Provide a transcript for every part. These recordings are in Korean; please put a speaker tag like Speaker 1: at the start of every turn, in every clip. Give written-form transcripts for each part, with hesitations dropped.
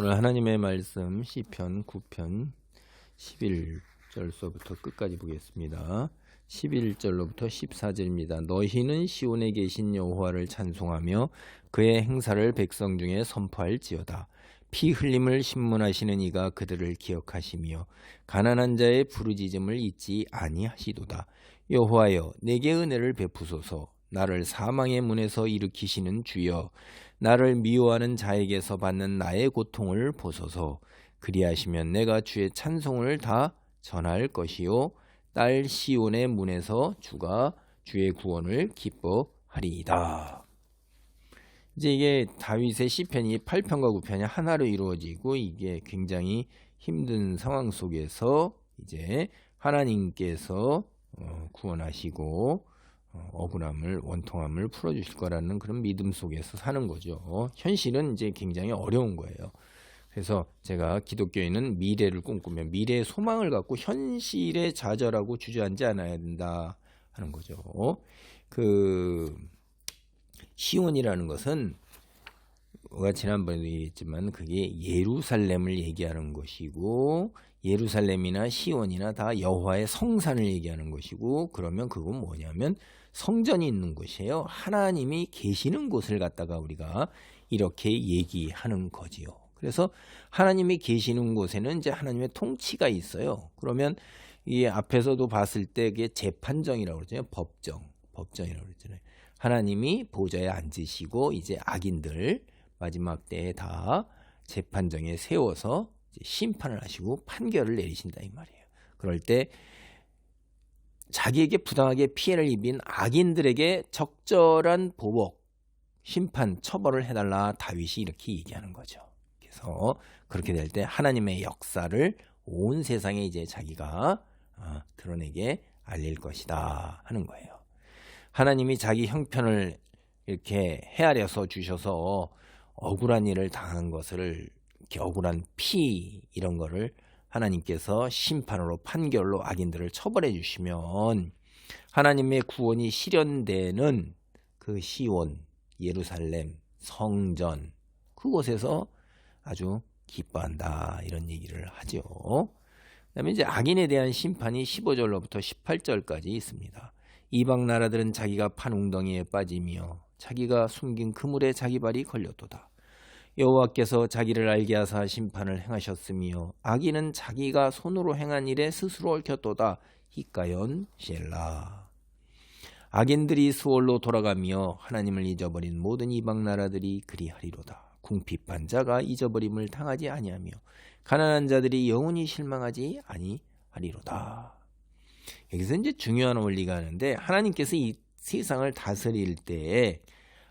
Speaker 1: 오늘 하나님의 말씀 시편 9편 11절서부터 끝까지 보겠습니다. 11절로부터 14절입니다. 너희는 시온에 계신 여호와를 찬송하며 그의 행사를 백성 중에 선포할지어다. 피 흘림을 신문하시는 이가 그들을 기억하시며 가난한 자의 부르짖음을 잊지 아니하시도다. 여호와여, 내게 은혜를 베푸소서. 나를 사망의 문에서 일으키시는 주여, 나를 미워하는 자에게서 받는 나의 고통을 보소서. 그리하시면 내가 주의 찬송을 다 전할 것이요, 딸 시온의 문에서 주가 주의 구원을 기뻐하리이다. 이제 이게 다윗의 시편이 8편과 9편이 하나로 이루어지고, 이게 굉장히 힘든 상황 속에서 이제 하나님께서 구원하시고 억울함을, 원통함을 풀어주실 거라는 그런 믿음 속에서 사는 거죠. 현실은 이제 굉장히 어려운 거예요. 그래서 제가 기독교인은 미래를 꿈꾸며 미래의 소망을 갖고 현실에 좌절하고 주저앉지 않아야 된다 하는 거죠. 그 시온이라는 것은 우리가 지난번에도 얘기했지만 그게 예루살렘을 얘기하는 것이고, 예루살렘이나 시온이나 다 여호와의 성산을 얘기하는 것이고, 그러면 그건 뭐냐면 성전이 있는 곳이에요. 하나님이 계시는 곳을 갖다가 우리가 이렇게 얘기하는 거지요. 그래서 하나님이 계시는 곳에는 이제 하나님의 통치가 있어요. 그러면 이 앞에서도 봤을 때 그게 재판정이라고 그러잖아요. 법정이라고 그러잖아요. 하나님이 보좌에 앉으시고 이제 악인들 마지막 때에 다 재판정에 세워서 이제 심판을 하시고 판결을 내리신다 이 말이에요. 그럴 때 자기에게 부당하게 피해를 입은 악인들에게 적절한 보복, 심판, 처벌을 해달라 다윗이 이렇게 얘기하는 거죠. 그래서 그렇게 될 때 하나님의 역사를 온 세상에 이제 자기가 드러내게 알릴 것이다 하는 거예요. 하나님이 자기 형편을 이렇게 헤아려서 주셔서 억울한 일을 당한 것을, 이렇게 억울한 피 이런 거를 하나님께서 심판으로, 판결로 악인들을 처벌해 주시면 하나님의 구원이 실현되는 그 시온, 예루살렘, 성전 그곳에서 아주 기뻐한다 이런 얘기를 하죠. 그다음에 이제 악인에 대한 심판이 15절로부터 18절까지 있습니다. 이방 나라들은 자기가 판 웅덩이에 빠지며 자기가 숨긴 그물에 자기 발이 걸렸도다. 여호와께서 자기를 알게 하사 심판을 행하셨으며 악인은 자기가 손으로 행한 일에 스스로 얽혔도다. 히가연 셀라. 악인들이 수월로 돌아가며 하나님을 잊어버린 모든 이방 나라들이 그리하리로다. 궁핍한 자가 잊어버림을 당하지 아니하며 가난한 자들이 영원히 실망하지 아니하리로다. 여기서 이제 중요한 원리가 하는데, 하나님께서 이 세상을 다스릴 때에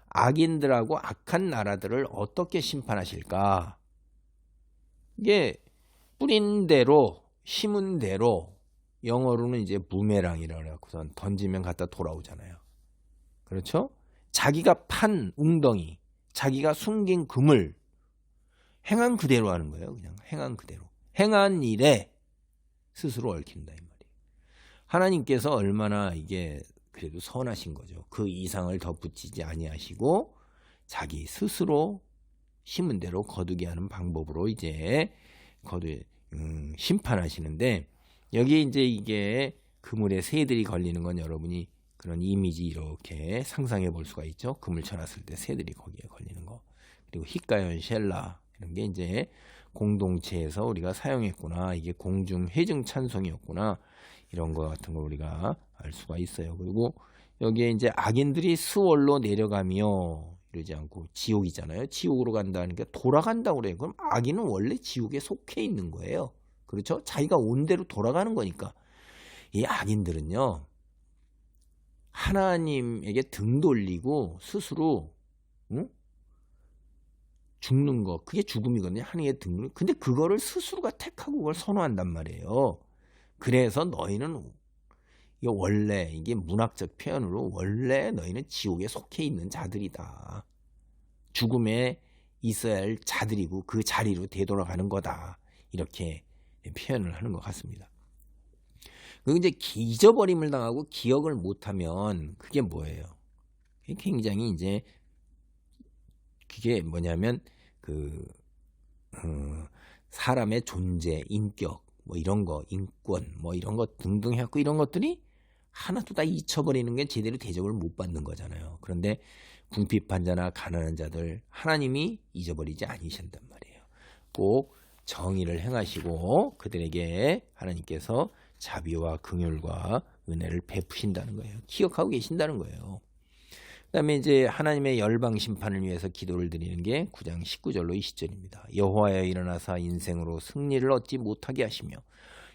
Speaker 1: 악인들하고 악한 나라들을 어떻게 심판하실까? 이게 뿌린 대로, 심은 대로, 영어로는 이제 부메랑이라고 해서 던지면 갖다 돌아오잖아요. 그렇죠? 자기가 판 웅덩이, 자기가 숨긴 그물, 행한 그대로 하는 거예요. 그냥 행한 그대로. 행한 일에 스스로 얽힌다 이 말이에요. 하나님께서 얼마나 이게 그래도 선하신 거죠. 그 이상을 덧붙이지 아니하시고 자기 스스로 심은 대로 거두게 하는 방법으로 이제 심판하시는데, 여기 이제 이게 그물에 새들이 걸리는 건 여러분이 그런 이미지 이렇게 상상해 볼 수가 있죠. 그물 쳐놨을 때 새들이 거기에 걸리는 거. 그리고 히가연 셀라 이런 게 이제 공동체에서 우리가 사용했구나, 이게 공중 회중 찬송이었구나, 이런 거 같은 걸 우리가 알 수가 있어요. 그리고 여기에 이제 악인들이 수월로 내려가며 이러지 않고 지옥이잖아요. 지옥으로 간다는 게 돌아간다고 그래요. 그럼 악인은 원래 지옥에 속해 있는 거예요. 그렇죠? 자기가 온 대로 돌아가는 거니까. 이 악인들은요, 하나님에게 등 돌리고 스스로 죽는 거, 그게 죽음이거든요. 하나님에게 등 돌리고. 근데 그거를 스스로가 택하고 그걸 선호한단 말이에요. 그래서 너희는, 이게 원래, 이게 문학적 표현으로 원래 너희는 지옥에 속해 있는 자들이다. 죽음에 있어야 할 자들이고 그 자리로 되돌아가는 거다. 이렇게 표현을 하는 것 같습니다. 그리고 이제 잊어버림을 당하고 기억을 못하면 그게 뭐예요? 굉장히 이제 그게 뭐냐면 사람의 존재, 인격, 뭐 이런 거, 인권, 뭐 이런 것 등등 해갖고 이런 것들이 하나도 다 잊혀버리는 게 제대로 대접을 못 받는 거잖아요. 그런데 궁핍한 자나 가난한 자들 하나님이 잊어버리지 않으신단 말이에요. 꼭 정의를 행하시고 그들에게 하나님께서 자비와 긍휼과 은혜를 베푸신다는 거예요. 기억하고 계신다는 거예요. 그 다음에 이제 하나님의 열방 심판을 위해서 기도를 드리는 게 9장 19절로 20절입니다. 여호와여 일어나사 인생으로 승리를 얻지 못하게 하시며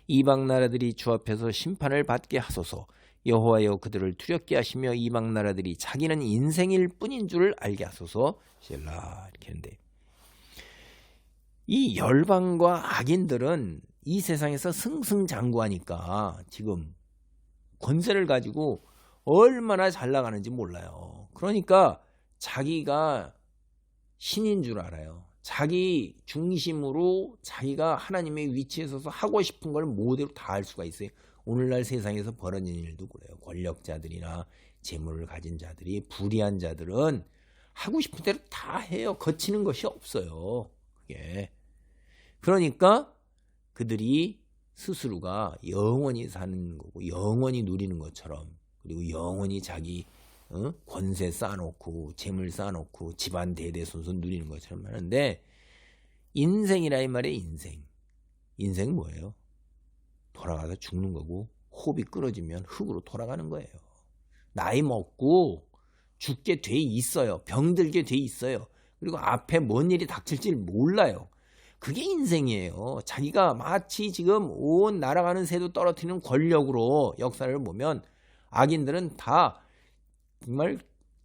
Speaker 1: 이방 나라들이 주 앞에서 심판을 받게 하소서. 여호와여 그들을 두렵게 하시며 이방 나라들이 자기는 인생일 뿐인 줄 알게 하소서. 셀라 이렇게 했는데 이 열방과 악인들은 이 세상에서 승승장구하니까 지금 권세를 가지고 얼마나 잘 나가는지 몰라요. 그러니까 자기가 신인 줄 알아요. 자기 중심으로 자기가 하나님의 위치에 서서 하고 싶은 걸 모두로 다 할 수가 있어요. 오늘날 세상에서 벌어지는 일도 그래요. 권력자들이나 재물을 가진 자들이 불의한 자들은 하고 싶은 대로 다 해요. 거치는 것이 없어요. 그게. 그러니까 그들이 스스로가 영원히 사는 거고 영원히 누리는 것처럼 그리고 영원히 자기 권세 쌓아놓고 재물 쌓아놓고 집안 대대손손 누리는 것처럼 하는데 인생이라 이 말이에요. 인생은 뭐예요? 돌아가서 죽는 거고 호흡이 끊어지면 흙으로 돌아가는 거예요. 나이 먹고 죽게 돼 있어요. 병들게 돼 있어요. 그리고 앞에 뭔 일이 닥칠지 몰라요. 그게 인생이에요. 자기가 마치 지금 온 날아가는 새도 떨어뜨리는 권력으로 역사를 보면 악인들은 다 정말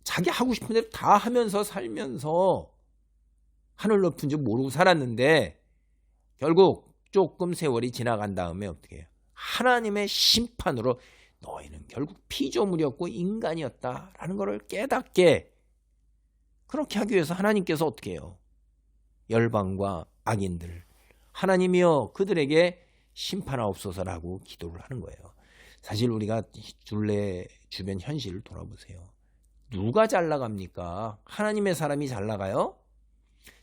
Speaker 1: 자기 하고 싶은 대로 다 하면서 살면서 하늘 높은 줄 모르고 살았는데 결국 조금 세월이 지나간 다음에 어떻게 해요? 하나님의 심판으로 너희는 결국 피조물이었고 인간이었다라는 것을 깨닫게 그렇게 하기 위해서 하나님께서 어떻게 해요? 열방과 악인들 하나님이여 그들에게 심판하옵소서라고 기도를 하는 거예요. 사실 우리가 주변 현실을 돌아보세요. 누가 잘 나갑니까? 하나님의 사람이 잘 나가요?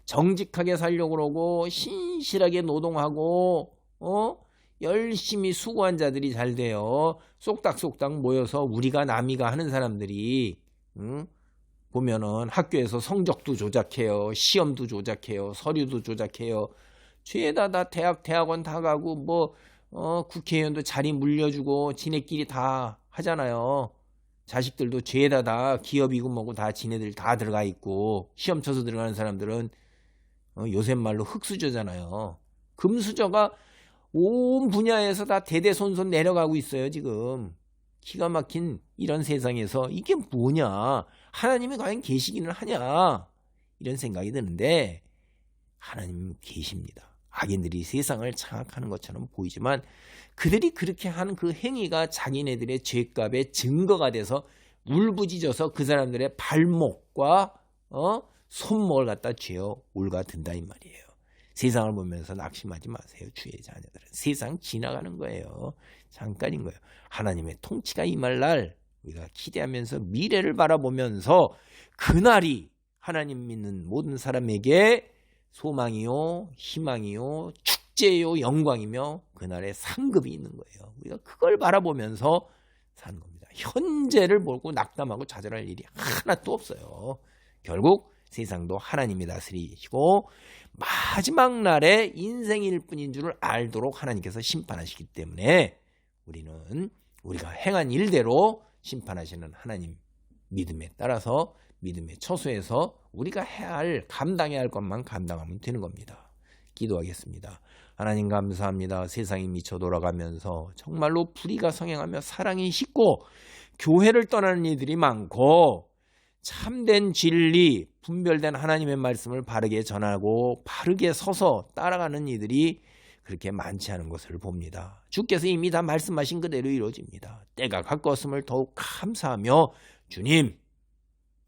Speaker 1: 정직하게 살려고 그러고 신실하게 노동하고 열심히 수고한 자들이 잘 돼요. 쏙닥쏙닥 모여서 우리가 남이가 하는 사람들이 보면은 학교에서 성적도 조작해요. 시험도 조작해요. 서류도 조작해요. 죄다 다 대학원 다 가고 뭐 국회의원도 자리 물려주고 지네끼리 다 하잖아요. 자식들도 죄다 다 기업이고 뭐고 다 지네들 다 들어가 있고 시험 쳐서 들어가는 사람들은 요새 말로 흙수저잖아요. 금수저가 온 분야에서 다 대대손손 내려가고 있어요. 지금 기가 막힌 이런 세상에서 이게 뭐냐, 하나님이 과연 계시기는 하냐, 이런 생각이 드는데 하나님 계십니다. 악인들이 세상을 장악하는 것처럼 보이지만 그들이 그렇게 하는 그 행위가 자기네들의 죄값의 증거가 돼서 울부짖어서 그 사람들의 발목과 손목을 갖다 쥐어 올가든다 이 말이에요. 세상을 보면서 낙심하지 마세요. 주의 자녀들은 세상 지나가는 거예요. 잠깐인 거예요. 하나님의 통치가 임할 날 우리가 기대하면서 미래를 바라보면서 그날이 하나님 믿는 모든 사람에게 소망이요 희망이요 축제요 영광이며 그날의 상급이 있는 거예요. 우리가 그걸 바라보면서 사는 겁니다. 현재를 보고 낙담하고 좌절할 일이 하나도 없어요. 결국 세상도 하나님이 다스리시고 마지막 날에 인생일 뿐인 줄을 알도록 하나님께서 심판하시기 때문에 우리는 우리가 행한 일대로 심판하시는 하나님 믿음에 따라서 믿음의 처소에서 우리가 해야 할 감당해야 할 것만 감당하면 되는 겁니다. 기도하겠습니다. 하나님 감사합니다. 세상이 미쳐 돌아가면서 정말로 불의가 성행하며 사랑이 식고 교회를 떠나는 이들이 많고 참된 진리, 분별된 하나님의 말씀을 바르게 전하고 바르게 서서 따라가는 이들이 그렇게 많지 않은 것을 봅니다. 주께서 이미 다 말씀하신 그대로 이루어집니다. 때가 가까웠음을 더욱 감사하며 주님,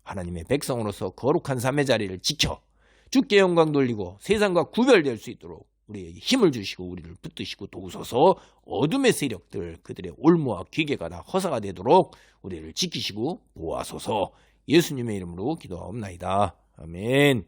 Speaker 1: 하나님의 백성으로서 거룩한 삶의 자리를 지켜 주께 영광 돌리고 세상과 구별될 수 있도록 우리에게 힘을 주시고 우리를 붙드시고 도우소서. 어둠의 세력들 그들의 올무와 기계가 다 허사가 되도록 우리를 지키시고 보호하소서. 예수님의 이름으로 기도하옵나이다. 아멘.